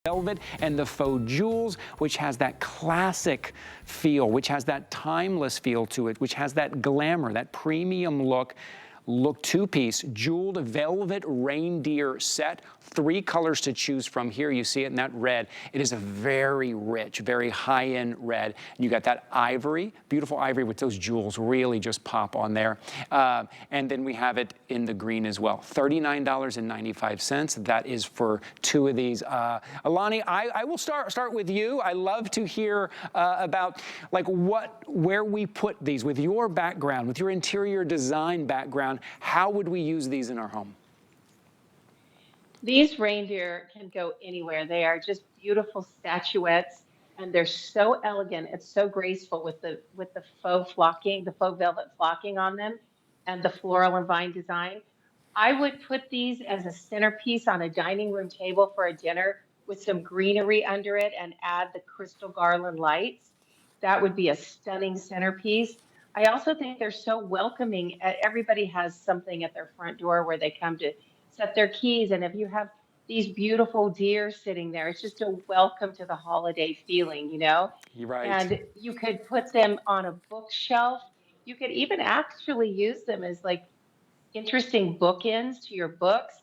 velvet and the faux jewels, which has that classic feel, which has that timeless feel to it, which has that glamour, that premium look. Look, two-piece jeweled velvet reindeer set. 3 colors to choose from here. You see it in that red. It is a very rich, very high-end red. And you got that ivory, beautiful ivory with those jewels really just pop on there. And then we have it in the green as well. $39.95. That is for 2 of these. Alani, I will start with you. I love to hear about like where we put these with your background, with your interior design background. How would we use these in our home? These reindeer can go anywhere. They are just beautiful statuettes, and they're so elegant. It's so graceful with the faux flocking, the faux velvet flocking on them, and the floral and vine design. I would put these as a centerpiece on a dining room table for a dinner with some greenery under it and add the crystal garland lights. That would be a stunning centerpiece. I also think they're so welcoming. Everybody has something at their front door where they come to set their keys. And if you have these beautiful deer sitting there, it's just a welcome to the holiday feeling, you know? You're right. And you could put them on a bookshelf. You could even actually use them as like interesting bookends to your books.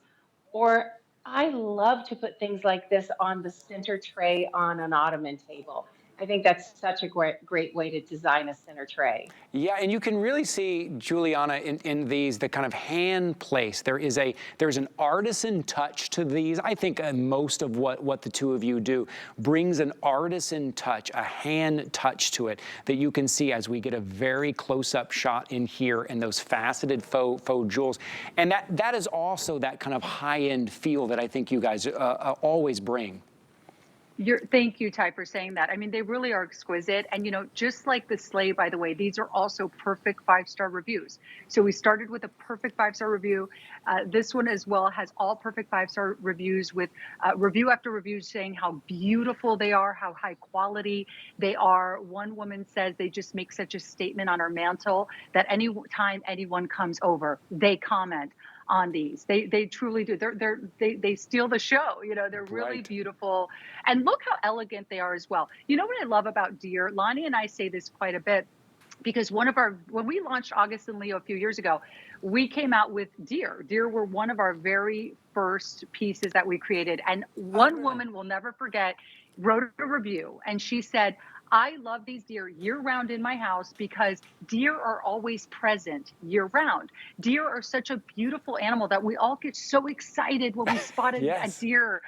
Or I love to put things like this on the center tray on an ottoman table. I think that's such a great way to design a center tray. Yeah, and you can really see, Juliana, in these, the kind of hand place. There's an artisan touch to these. I think most of what the 2 of you do brings an artisan touch, a hand touch to it that you can see as we get a very close-up shot in here and those faceted faux jewels. And that is also that kind of high-end feel that I think you guys always bring. Thank you, Ty, for saying that. I mean, they really are exquisite. And, you know, just like the sleigh, by the way, these are also perfect 5-star reviews. So we started with a perfect 5-star review. This one as well has all perfect 5-star reviews with review after review saying how beautiful they are, how high quality they are. One woman says they just make such a statement on our mantle that any time anyone comes over, they comment on these. They truly do. They steal the show. You know, they're really Right. beautiful. And look how elegant they are as well. You know what I love about deer? Lonnie and I say this quite a bit because when we launched August and Leo a few years ago, we came out with deer. Deer were one of our very first pieces that we created. And one woman will never forget wrote a review and she said, I love these deer year round in my house because deer are always present year round. Deer are such a beautiful animal that we all get so excited when we spot a Yes. deer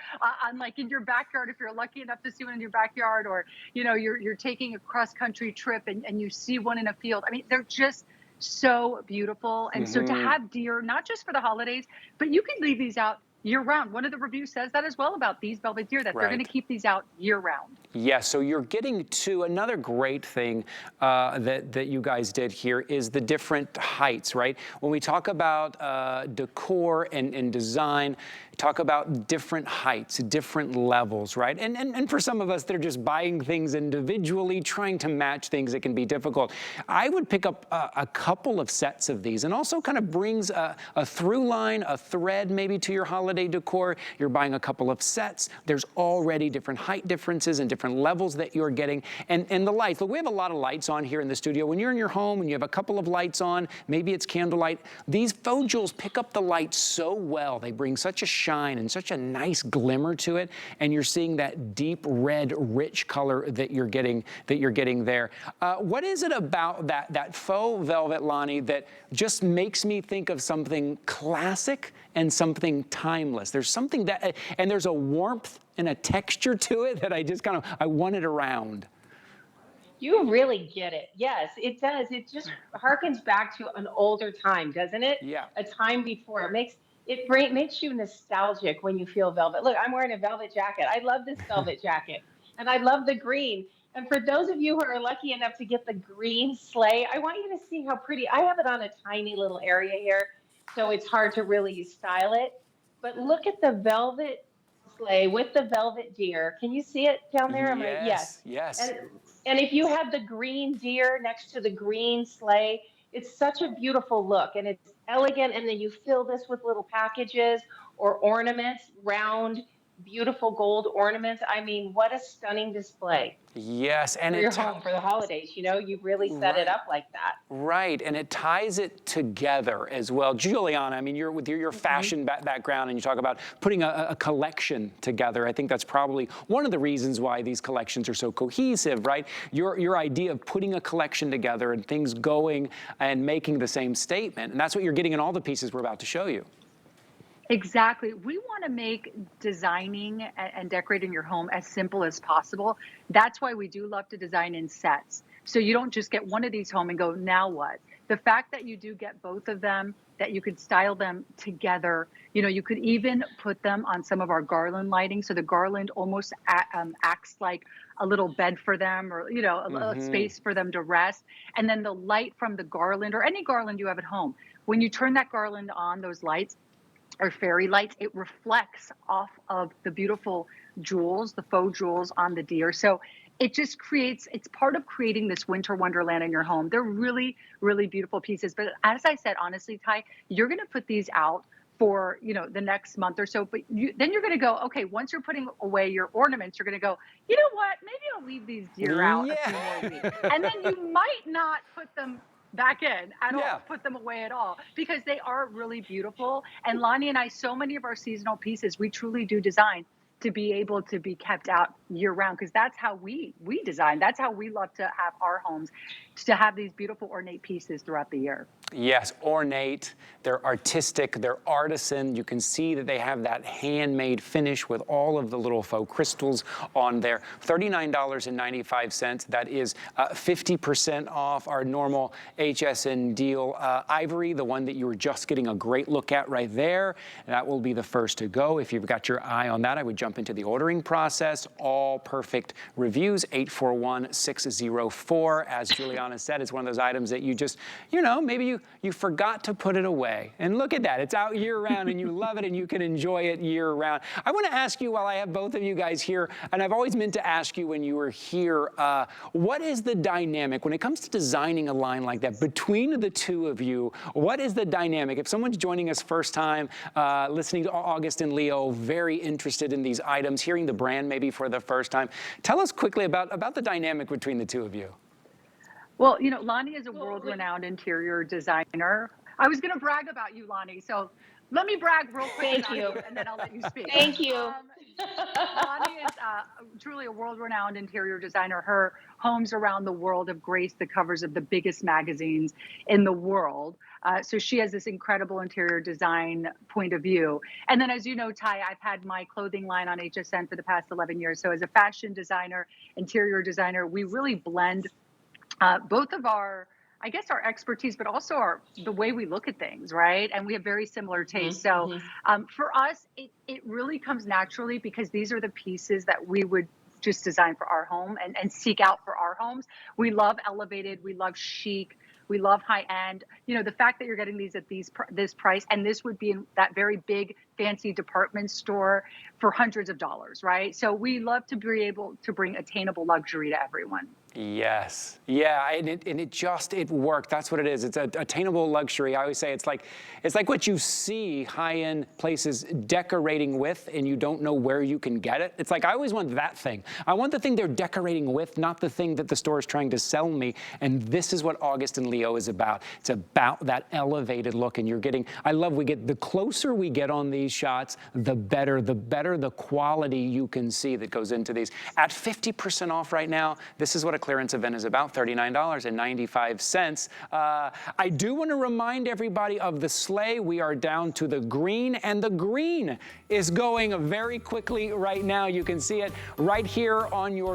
on like in your backyard, if you're lucky enough to see one in your backyard, or, you know, you're taking a cross country trip and you see one in a field. I mean, they're just so beautiful. And so to have deer, not just for the holidays, but you can leave these out year round. One of the reviews says that as well about these velvet deer, that they're going to Right. keep these out year round. Yes, so you're getting to another great thing that you guys did here is the different heights, right? When we talk about decor and design, talk about different heights, different levels, right? And for some of us, they're just buying things individually, trying to match things. It can be difficult. I would pick up a couple of sets of these and also kind of brings a through line, a thread maybe to your holiday decor. You're buying a couple of sets. There's already different height differences and different levels that you're getting. And the lights, look, we have a lot of lights on here in the studio. When you're in your home and you have a couple of lights on, maybe it's candlelight, these faux jewels pick up the light so well. They bring such a shine and such a nice glimmer to it. And you're seeing that deep red, rich color that you're getting there. What is it about that faux velvet, Lonnie, that just makes me think of something classic and something timeless? There's something that, and there's a warmth and a texture to it that I want it around. You really get it. Yes, it does. It just harkens back to an older time, doesn't it? Yeah. A time before. Makes you nostalgic when you feel velvet. Look, I'm wearing a velvet jacket. I love this velvet jacket. And I love the green. And for those of you who are lucky enough to get the green sleigh, I want you to see how pretty. I have it on a tiny little area here, so it's hard to really style it. But look at the velvet sleigh with the velvet deer. Can you see it down there? Am I? Yes. Yes, yes. And and if you have the green deer next to the green sleigh, it's such a beautiful look and it's elegant. And then you fill this with little packages or ornaments, round. beautiful gold ornaments. I mean, what a stunning display Yes, and for your home for the holidays. You know, you really set it right. up like that. Right, and it ties it together as well. Juliana, I mean, you're with your Mhm. fashion background, and you talk about putting a collection together. I think that's probably one of the reasons why these collections are so cohesive, right? Your idea of putting a collection together and things going and making the same statement, and that's what you're getting in all the pieces we're about to show you. Exactly. We want to make designing and decorating your home as simple as possible. That's why we do love to design in sets. So you don't just get one of these home and go, now what? The fact that you do get both of them, that you could style them together, you know, you could even put them on some of our garland lighting. So the garland almost acts like a little bed for them, or, you know, a Mm-hmm. space for them to rest. And then the light from the garland, or any garland you have at home, when you turn that garland on, those lights, or fairy lights, it reflects off of the beautiful jewels, the faux jewels on the deer. So it just creates, it's part of creating this winter wonderland in your home. They're really, really beautiful pieces. But as I said, honestly, Ty, you're going to put these out for, you know, the next month or so, but then you're going to go, okay, once you're putting away your ornaments, you're going to go, you know what, maybe I'll leave these deer out a few more Yeah. weeks, and then you might not put them back in at Yeah. all, put them away at all, because they are really beautiful. And Lonnie and I, so many of our seasonal pieces, we truly do design to be able to be kept out year round, because that's how we design. That's how we love to have our homes, to have these beautiful ornate pieces throughout the year. Yes, ornate, they're artistic, they're artisan. You can see that they have that handmade finish with all of the little faux crystals on there. $39.95. That is 50% off our normal HSN deal. Ivory, the one that you were just getting a great look at right there, that will be the first to go. If you've got your eye on that, I would jump into the ordering process. All perfect reviews, 841-604. As Juliana said, it's one of those items that you just, you know, maybe you forgot to put it away. And look at that, it's out year round and you love it and you can enjoy it year round. I want to ask you, while I have both of you guys here, and I've always meant to ask you when you were here, what is the dynamic when it comes to designing a line like that between the two of you? What is the dynamic? If someone's joining us first time, listening to August and Leo, very interested in these items, hearing the brand maybe for the first time, tell us quickly about the dynamic between the two of you. Well, you know, Lonnie is a Well, world-renowned interior designer. I was going to brag about you, Lonnie. So let me brag real quick thank about you. you, and then I'll let you speak. Thank you. Lonnie is truly a world-renowned interior designer. Her homes around the world have graced the covers of the biggest magazines in the world. So she has this incredible interior design point of view. And then, as you know, Ty, I've had my clothing line on HSN for the past 11 years. So as a fashion designer, interior designer, we really blend both of our, I guess, our expertise, but also the way we look at things, right? And we have very similar tastes. So for us, it really comes naturally, because these are the pieces that we would just design for our home and seek out for our homes. We love elevated, we love chic, we love high end. You know, the fact that you're getting these at this price, and this would be in that very big fancy department store for hundreds of dollars, right? So we love to be able to bring attainable luxury to everyone. Yes. Yeah, and it worked. That's what it is. It's a attainable luxury. I always say it's like what you see high-end places decorating with, and you don't know where you can get it. It's like, I always want that thing. I want the thing they're decorating with, not the thing that the store is trying to sell me. And this is what August and Leo is about. It's about that elevated look, and you're getting, the closer we get on these shots, the better the quality you can see that goes into these. At 50% off right now, this is what a clearance event is about, $39.95. I do want to remind everybody of the sleigh. We are down to the green, and the green is going very quickly right now. You can see it right here on your